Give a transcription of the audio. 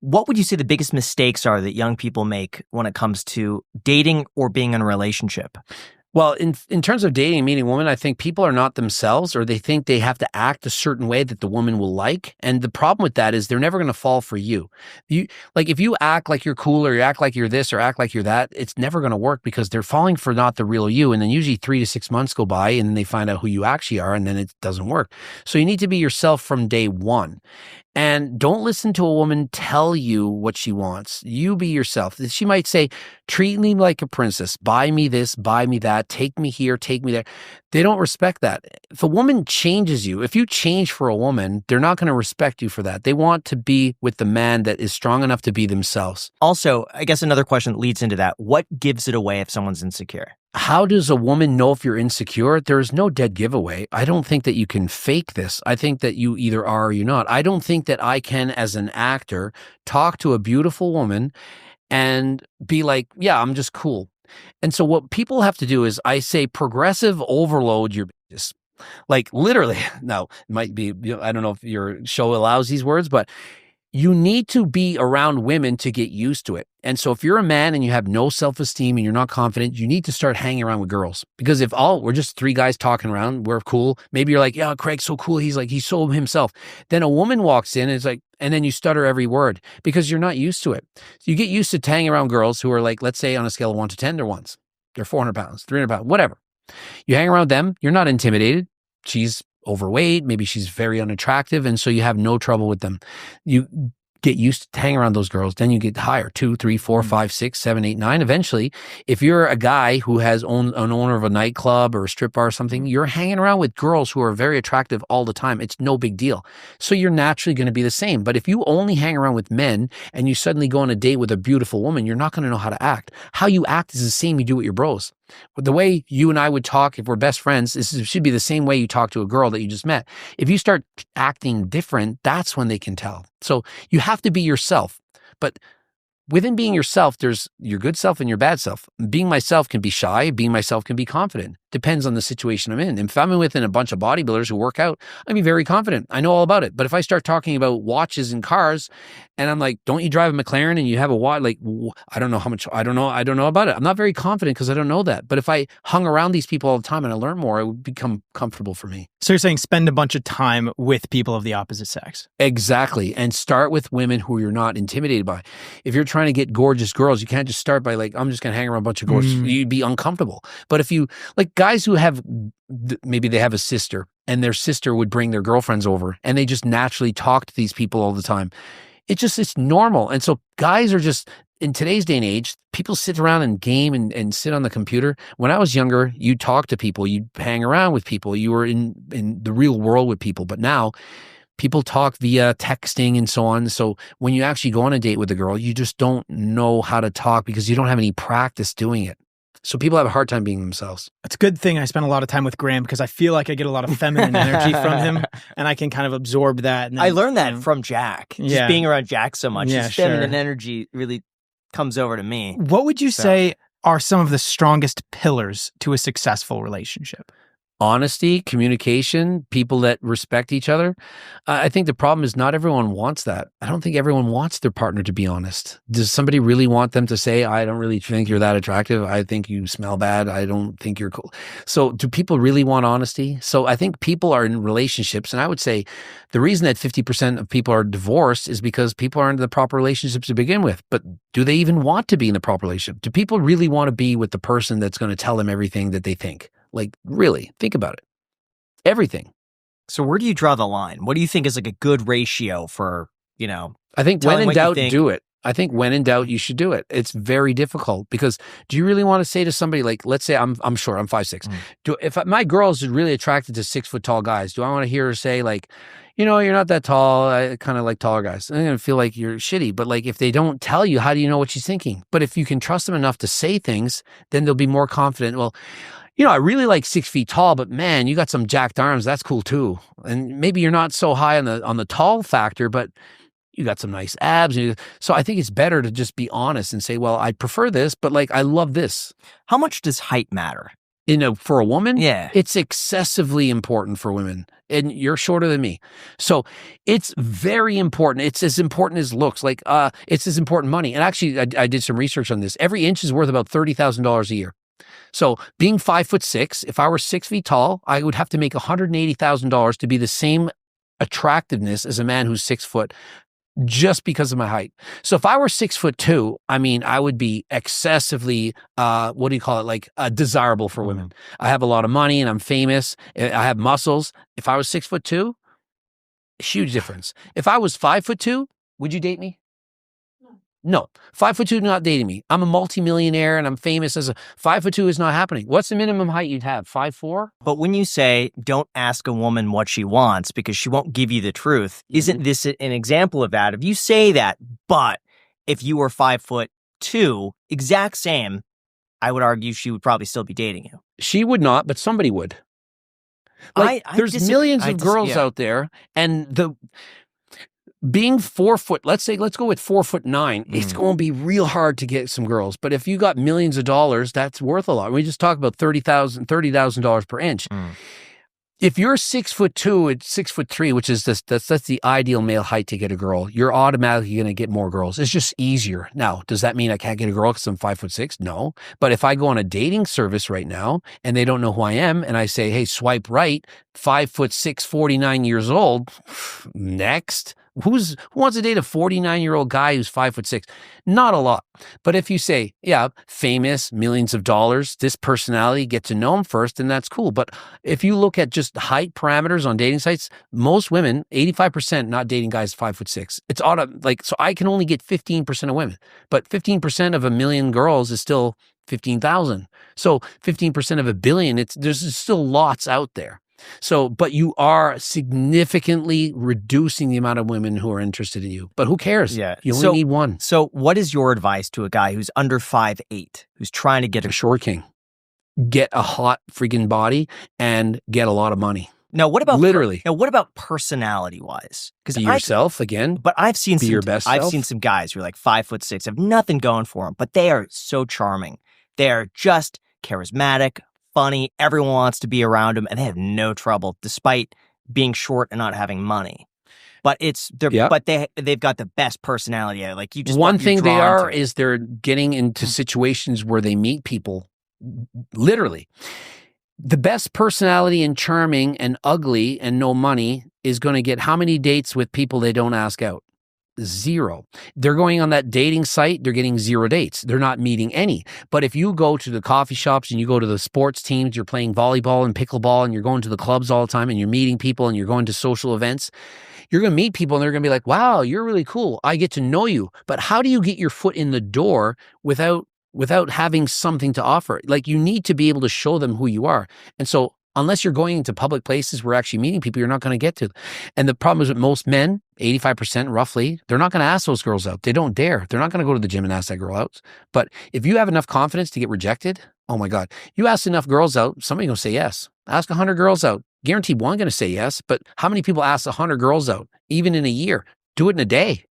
What would you say the biggest mistakes are that young people make when it comes to dating or being in a relationship? Well, in terms of dating, meeting women, I think people are not themselves, or they think they have to act a certain way that the woman will like. And the problem with that is they're never going to fall for you. Like if you act like you're cool, or you act like you're this, or act like you're that, it's never going to work because they're falling for not the real you. And then usually 3 to 6 months go by, and then they find out who you actually are, and then it doesn't work. So you need to be yourself from day one. And don't listen to a woman tell you what she wants. You be yourself. She might say, treat me like a princess. Buy me this, buy me that. Take me here, take me there. They don't respect that. If a woman changes you, if you change for a woman, they're not going to respect you for that. They want to be with the man that is strong enough to be themselves. Also, I guess another question that leads into that, what gives it away if someone's insecure? How does a woman know if you're insecure? There's no dead giveaway. I don't think that you can fake this. I think that you either are or you're not. I don't think that I can, as an actor, talk to a beautiful woman and be like, yeah, I'm just cool. And so what people have to do is, I say, progressive overload your business. Like literally, now it might be, I don't know if your show allows these words, but you need to be around women to get used to it. And so if you're a man and you have no self-esteem and you're not confident, you need to start hanging around with girls. Because if we're just 3 guys talking around, we're cool. Maybe you're like, yeah, Craig's so cool. He's so himself. Then a woman walks in and it's like, and then you stutter every word because you're not used to it. So you get used to hanging around girls who are like, let's say on a scale of 1 to 10, they're ones. They're 400 pounds, 300 pounds, whatever. You hang around them, you're not intimidated. She's overweight, maybe she's very unattractive, and so you have no trouble with them. You get used to hanging around those girls, then you get higher, 2, 3, 4, 5, 6, 7, 8, 9. Eventually, if you're a guy who has an owner of a nightclub or a strip bar or something, you're hanging around with girls who are very attractive all the time. It's no big deal. So you're naturally going to be the same. But if you only hang around with men and you suddenly go on a date with a beautiful woman, you're not going to know how to act. How you act is the same you do with your bros. The way you and I would talk if we're best friends, should be the same way you talk to a girl that you just met. If you start acting different, that's when they can tell. So you have to be yourself. But within being yourself, there's your good self and your bad self. Being myself can be shy. Being myself can be confident. Depends on the situation I'm in. If I'm within a bunch of bodybuilders who work out, I'd be very confident. I know all about it. But if I start talking about watches and cars, and I'm like, don't you drive a McLaren and you have a watch? Like, I don't know how much, I don't know about it. I'm not very confident because I don't know that. But if I hung around these people all the time and I learned more, it would become comfortable for me. So you're saying spend a bunch of time with people of the opposite sex. Exactly. And start with women who you're not intimidated by. If you're trying to get gorgeous girls, you can't just start by like, I'm just going to hang around a bunch of gorgeous. You'd be uncomfortable. But if you, like guys who have, maybe they have a sister and their sister would bring their girlfriends over and they just naturally talk to these people all the time. It's normal. And so guys are just, in today's day and age, people sit around and game and sit on the computer. When I was younger, you talk to people, you hang around with people, you were in the real world with people. But now people talk via texting and so on. So when you actually go on a date with a girl, you just don't know how to talk because you don't have any practice doing it. So people have a hard time being themselves. It's a good thing I spend a lot of time with Graham because I feel like I get a lot of feminine energy from him and I can kind of absorb that. And then, I learned that from Jack. Just being around Jack so much. Yeah, his feminine energy really comes over to me. What would you say are some of the strongest pillars to a successful relationship? Honesty, communication, people that respect each other. I think the problem is not everyone wants that. I don't think everyone wants their partner to be honest. Does somebody really want them to say, I don't really think you're that attractive. I think you smell bad. I don't think you're cool. So do people really want honesty? So I think people are in relationships. And I would say the reason that 50% of people are divorced is because people aren't in the proper relationships to begin with. But do they even want to be in the proper relationship? Do people really want to be with the person that's going to tell them everything that they think? Like, really, think about it. Everything. So where do you draw the line? What do you think is like a good ratio for, I think when in doubt, do it. I think when in doubt, you should do it. It's very difficult because do you really want to say to somebody like, let's say I'm short, I'm 5'6". If my girl's really attracted to 6 foot tall guys, do I want to hear her say like, you're not that tall. I kind of like taller guys. I'm going to feel like you're shitty. But like, if they don't tell you, how do you know what she's thinking? But if you can trust them enough to say things, then they'll be more confident. Well, I really like 6 feet tall, but man, you got some jacked arms. That's cool too. And maybe you're not so high on the tall factor, but you got some nice abs. So I think it's better to just be honest and say, well, I prefer this, but like, I love this. How much does height matter? For a woman, Yeah. it's excessively important for women. And you're shorter than me. So it's very important. It's as important as looks. Like it's as important money. And actually, I did some research on this. Every inch is worth about $30,000 a year. So being 5'6", if I were 6 feet tall, I would have to make $180,000 to be the same attractiveness as a man who's 6 foot, just because of my height. So if I were 6'2", I mean, I would be excessively, desirable for women. I have a lot of money and I'm famous. I have muscles. If I was 6'2", huge difference. If I was 5'2", would you date me? No, 5'2", not dating me. I'm a multimillionaire and I'm famous as 5'2" is not happening. What's the minimum height you'd have? 5'4"? But when you say don't ask a woman what she wants because she won't give you the truth, isn't this an example of that? If you say that, but if you were 5'2", exact same, I would argue she would probably still be dating you. She would not, but somebody would. There's millions of girls out there, and being 4 foot, let's go with 4'9", it's going to be real hard to get some girls. But if you got millions of dollars, that's worth a lot. We just talk about $30,000 per inch. If you're 6'2" and 6'3", which is that's the ideal male height to get a girl, you're automatically going to get more girls. It's just easier. Now, does that mean I can't get a girl because I'm 5'6"? No. But if I go on a dating service right now and they don't know who I am, and I say, hey, swipe right, 5'6", 49 years old, next. Who wants to date a 49-year-old guy who's 5'6"? Not a lot. But if you say, yeah, famous, millions of dollars, this personality, get to know him first, and that's cool. But if you look at just height parameters on dating sites, most women, 85% not dating guys 5'6". It's so I can only get 15% of women, but 15% of a million girls is still 15,000. So 15% of a billion, there's still lots out there. So, but you are significantly reducing the amount of women who are interested in you. But who cares? Yeah. You only need one. So what is your advice to a guy who's under 5'8", who's trying to get a short king? Get a hot freaking body and get a lot of money. Now, what about literally? Now, what about personality-wise? Be yourself again. But I've seen your best self. I've seen some guys who are like 5'6", have nothing going for them, but they are so charming. They're just charismatic, funny, everyone wants to be around them, and they have no trouble despite being short and not having money. But they've got the best personality. Like you just one thing they are is they're getting into situations where they meet people. Literally, the best personality and charming and ugly and no money is going to get how many dates with people they don't ask out? 0. They're going on that dating site, they're getting 0 dates. They're not meeting any. But if you go to the coffee shops and you go to the sports teams, you're playing volleyball and pickleball and you're going to the clubs all the time and you're meeting people and you're going to social events, you're going to meet people and they're going to be like, wow, you're really cool. I get to know you. But how do you get your foot in the door without having something to offer? Like, you need to be able to show them who you are. And so unless you're going into public places where actually meeting people, you're not going to get to. And the problem is with most men, 85% roughly, they're not going to ask those girls out. They don't dare. They're not going to go to the gym and ask that girl out. But if you have enough confidence to get rejected, oh my God, you ask enough girls out, somebody's going to say yes. Ask 100 girls out. Guaranteed one going to say yes. But how many people ask 100 girls out, even in a year? Do it in a day.